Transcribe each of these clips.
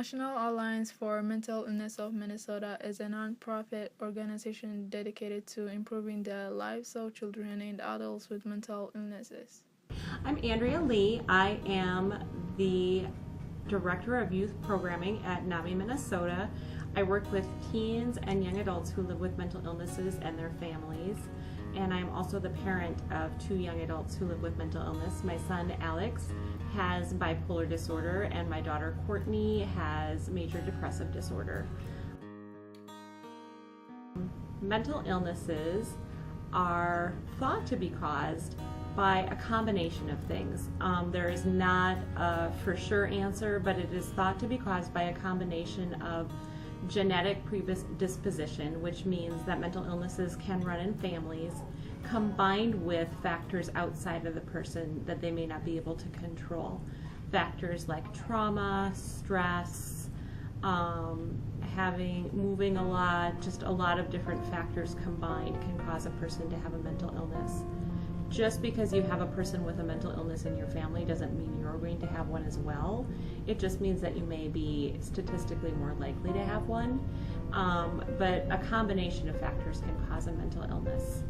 National Alliance for Mental Illness of Minnesota is a nonprofit organization dedicated to improving the lives of children and adults with mental illnesses. I'm Andrea Lee. I am the Director of Youth Programming at NAMI Minnesota. I work with teens and young adults who live with mental illnesses and their families. And I'm also the parent of 2 young adults who live with mental illness. My son Alex has bipolar disorder and my daughter Courtney has major depressive disorder. Mental illnesses are thought to be caused by a combination of things. There is not a for sure answer, but it is thought to be caused by a combination of genetic predisposition, which means that mental illnesses can run in families, combined with factors outside of the person that they may not be able to control. Factors like trauma, stress, moving a lot, just a lot of different factors combined can cause a person to have a mental illness. Just because you have a person with a mental illness in your family doesn't mean you're going to have one as well. It just means that you may be statistically more likely to have one. But a combination of factors can cause a mental illness.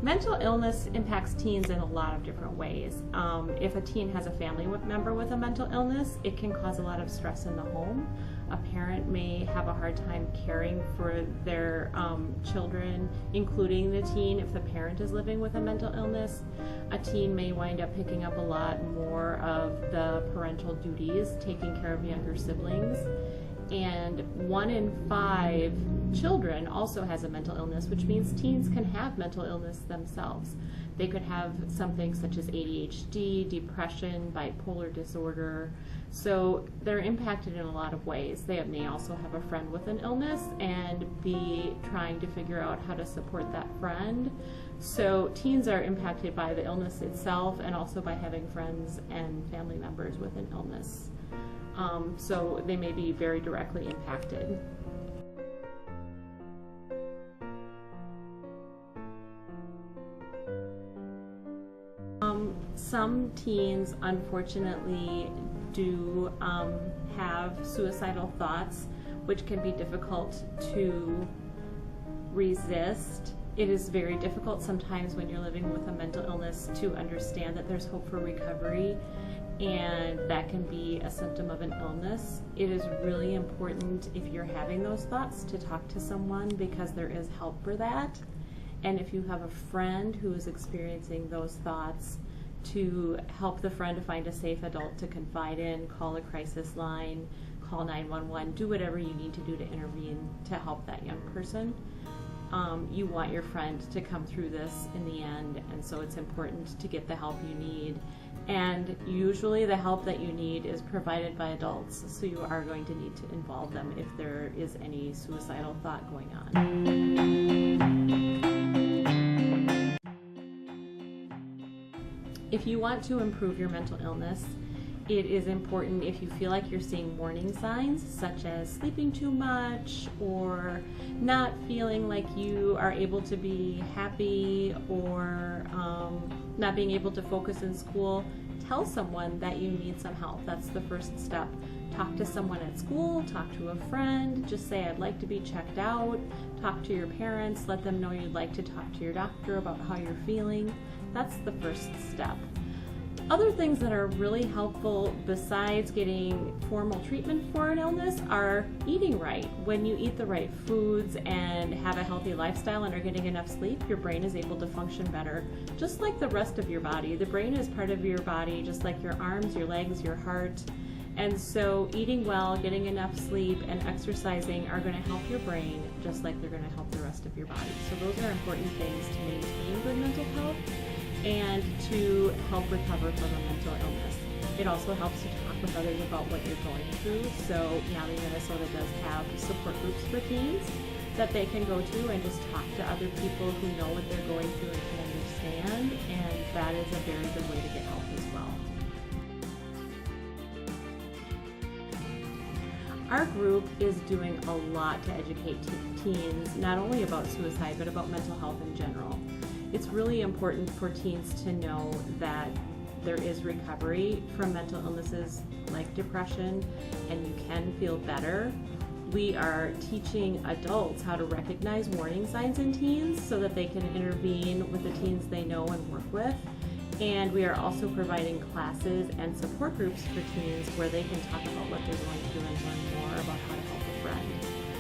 Mental illness impacts teens in a lot of different ways. If a teen has a family member with a mental illness, it can cause a lot of stress in the home. A parent may have a hard time caring for their children, including the teen if the parent is living with a mental illness. A teen may wind up picking up a lot more of the parental duties, taking care of younger siblings. And 1 in 5 children also has a mental illness, which means teens can have mental illness themselves. They could have something such as ADHD, depression, bipolar disorder. So they're impacted in a lot of ways. They may also have a friend with an illness and be trying to figure out how to support that friend. So teens are impacted by the illness itself and also by having friends and family members with an illness. So they may be very directly impacted. Some teens unfortunately do have suicidal thoughts, which can be difficult to resist. It is very difficult sometimes when you're living with a mental illness to understand that there's hope for recovery, and that can be a symptom of an illness. It is really important, if you're having those thoughts, to talk to someone because there is help for that. And if you have a friend who is experiencing those thoughts, to help the friend to find a safe adult to confide in, call a crisis line, call 911, do whatever you need to do to intervene to help that young person. You want your friend to come through this in the end, and so it's important to get the help you need. And usually the help that you need is provided by adults, so you are going to need to involve them if there is any suicidal thought going on. If you want to improve your mental illness, it is important if you feel like you're seeing warning signs such as sleeping too much or not feeling like you are able to be happy or not being able to focus in school, tell someone that you need some help. That's the first step. Talk to someone at school, talk to a friend, just say I'd like to be checked out, talk to your parents, let them know you'd like to talk to your doctor about how you're feeling. That's the first step. Other things that are really helpful besides getting formal treatment for an illness are eating right. When you eat the right foods and have a healthy lifestyle and are getting enough sleep, your brain is able to function better, just like the rest of your body. The brain is part of your body, just like your arms, your legs, your heart. And so eating well, getting enough sleep, and exercising are going to help your brain just like they're going to help the rest of your body. So those are important things to maintain good mental health and to help recover from a mental illness. It also helps to talk with others about what you're going through. So NAMI Minnesota does have support groups for teens that they can go to and just talk to other people who know what they're going through and can understand, and that is a very good way to get help as well. Our group is doing a lot to educate teens, not only about suicide, but about mental health in general. It's really important for teens to know that there is recovery from mental illnesses like depression, and you can feel better. We are teaching adults how to recognize warning signs in teens so that they can intervene with the teens they know and work with. And we are also providing classes and support groups for teens where they can talk about what they're going through and learn more about how to help a friend.